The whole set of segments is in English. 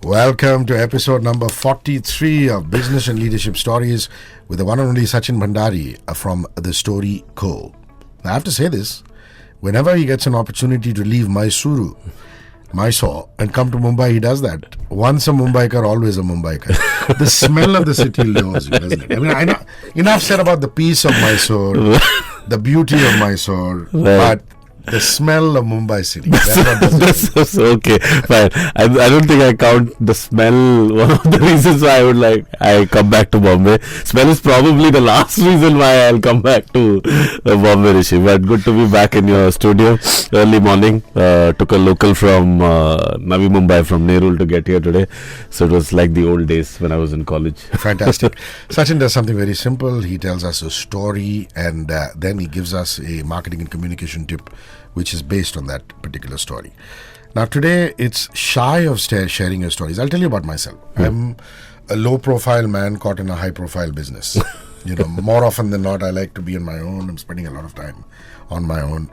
Welcome to episode number 43 of Business and Leadership Stories with the one and only Sachin Bhandari from The Story Co. Now, I have to say this, whenever he gets an opportunity to leave Mysore, and come to Mumbai, he does that. Once a Mumbaikar, always a Mumbaikar. The smell of the city lures you, doesn't it? I mean, I know enough said about the peace of Mysore, the beauty of Mysore, but the smell of Mumbai city. That's okay, fine. I don't think I count the smell one of the reasons why I come back to Bombay. Smell is probably the last reason why I'll come back to Bombay, Hrishi. But good to be back in your studio. Early morning. Took a local from Navi Mumbai, from Nerul, to get here today. So it was like the old days when I was in college. Fantastic. Sachin does something very simple. He tells us a story and then he gives us a marketing and communication tip which is based on that particular story. Now today it's shy of sharing your stories. I'll tell you about myself. I'm a low profile man caught in a high profile business. More often than not I like to be on my own. I'm spending a lot of time on my own.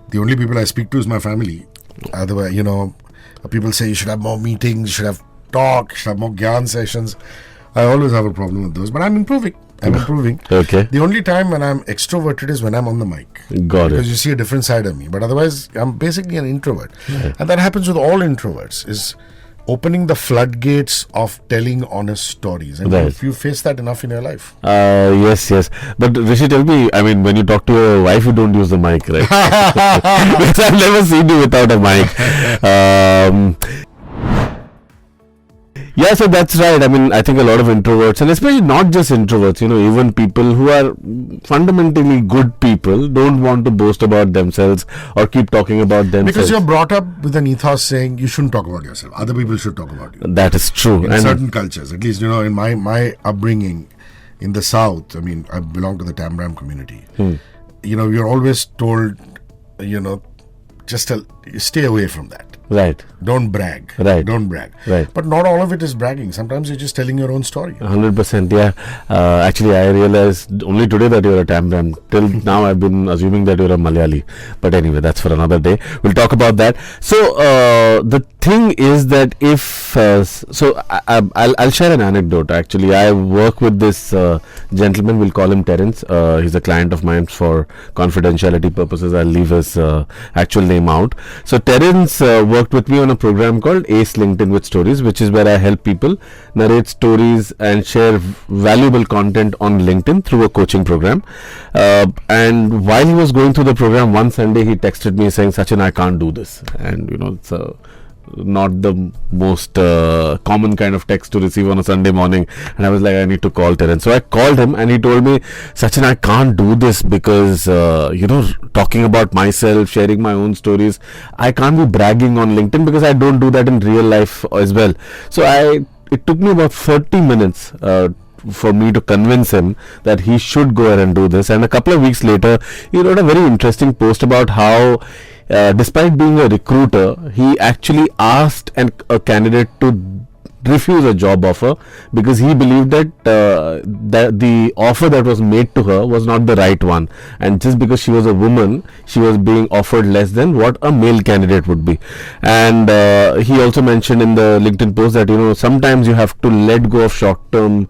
The only people I speak to is my family. Otherwise, people say you should have more meetings, you should have talk, you should have more Gyan sessions. I always have a problem with those, but I'm improving. Okay. The only time when I'm extroverted is when I'm on the mic. Got it. Because you see a different side of me. But otherwise, I'm basically an introvert. Yeah. And that happens with all introverts, is opening the floodgates of telling honest stories. And if you face that enough in your life. Yes. But Hrishi, tell me, when you talk to your wife, you don't use the mic, right? Because I've never seen you without a mic. Yeah, so that's right. I think a lot of introverts, and especially not just introverts, even people who are fundamentally good people don't want to boast about themselves or keep talking about themselves. Because you're brought up with an ethos saying you shouldn't talk about yourself. Other people should talk about you. That is true. In certain cultures, at least, in my upbringing in the South, I belong to the Tambram community. You're always told, just stay away from that. Right. Don't brag. Right. Don't brag. Right. But not all of it is bragging. Sometimes you're just telling your own story. 100%. Yeah. Actually, I realized only today that you're a Tambram. Till now, I've been assuming that you're a Malayali. But anyway, that's for another day. We'll talk about that. So, the thing is that I'll share an anecdote. Actually, I work with this gentleman. We'll call him Terence. He's a client of mine. For confidentiality purposes, I'll leave his actual name out. So, Terence worked with me on a program called Ace LinkedIn with Stories, which is where I help people narrate stories and share valuable content on LinkedIn through a coaching program. And while he was going through the program, one Sunday he texted me saying, Sachin, I can't do this. And it's not the most common kind of text to receive on a Sunday morning, and I was like, I need to call Terence. So I called him and he told me, Sachin, I can't do this because talking about myself, sharing my own stories, I can't be bragging on LinkedIn because I don't do that in real life as well. So it took me about 30 minutes for me to convince him that he should go ahead and do this. And a couple of weeks later, he wrote a very interesting post about how despite being a recruiter, he actually asked a candidate to refuse a job offer because he believed that the offer that was made to her was not the right one, and just because she was a woman, she was being offered less than what a male candidate would be. And he also mentioned in the LinkedIn post that sometimes you have to let go of short-term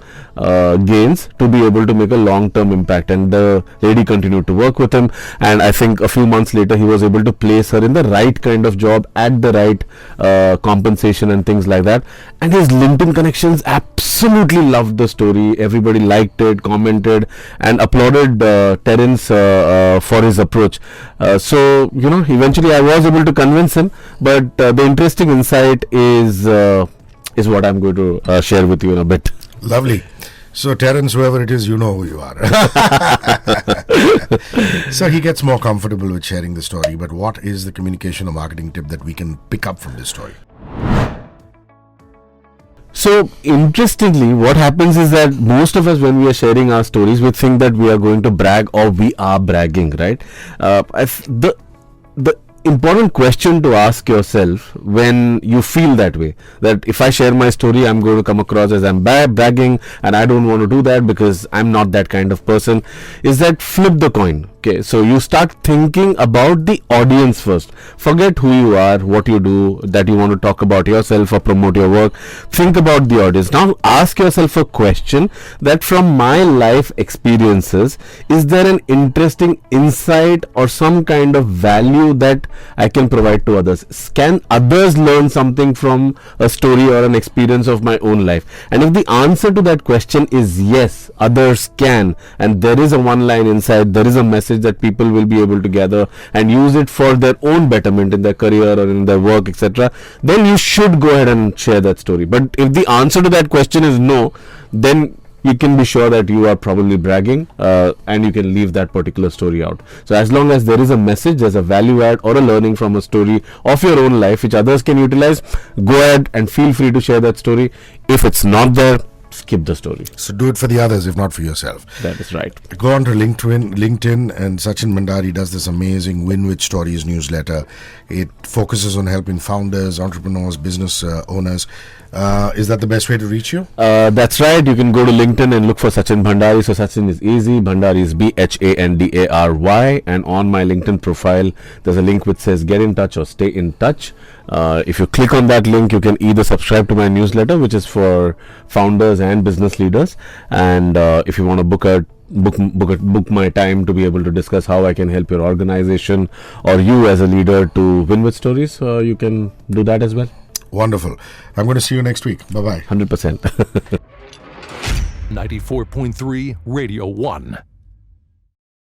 gains to be able to make a long-term impact. And the lady continued to work with him, and I think a few months later he was able to place her in the right kind of job at the right compensation and things like that. And his LinkedIn connections absolutely loved the story. Everybody liked it, commented, and applauded Terence for his approach. So eventually I was able to convince him. But the interesting insight is what I'm going to share with you in a bit. Lovely. So Terence, whoever it is, you know who you are. So he gets more comfortable with sharing the story. But what is the communication or marketing tip that we can pick up from this story? So interestingly, what happens is that most of us, when we are sharing our stories, we think that we are going to brag or we are bragging, right? The important question to ask yourself when you feel that way, that if I share my story, I'm going to come across as I'm bragging, and I don't want to do that because I'm not that kind of person, is that flip the coin. Okay, so you start thinking about the audience first. Forget who you are, what you do, that you want to talk about yourself or promote your work. Think about the audience. Now ask yourself a question, that from my life experiences, is there an interesting insight or some kind of value that I can provide to others? Can others learn something from a story or an experience of my own life? And if the answer to that question is yes, others can, and there is a one line inside, there is a message that people will be able to gather and use it for their own betterment in their career or in their work, etc., then you should go ahead and share that story. But if the answer to that question is no, then you can be sure that you are probably bragging, and you can leave that particular story out. So as long as there is a message, there's a value add or a learning from a story of your own life which others can utilize, go ahead and feel free to share that story. If it's not there, skip the story. So do it for the others, if not for yourself. That is right. Go on to LinkedIn, and Sachin Bhandari does this amazing Win with Stories newsletter. It focuses on helping founders, entrepreneurs, business owners. Is that the best way to reach you? That's right. You can go to LinkedIn and look for Sachin Bhandari. So Sachin is easy, Bhandari is Bhandary, and on my LinkedIn profile there's a link which says get in touch or stay in touch. If you click on that link, you can either subscribe to my newsletter, which is for founders and business leaders, and if you want to book my time to be able to discuss how I can help your organization or you as a leader to win with stories, you can do that as well. Wonderful. I'm going to see you next week. Bye-bye. 100%. 94.3 Radio 1.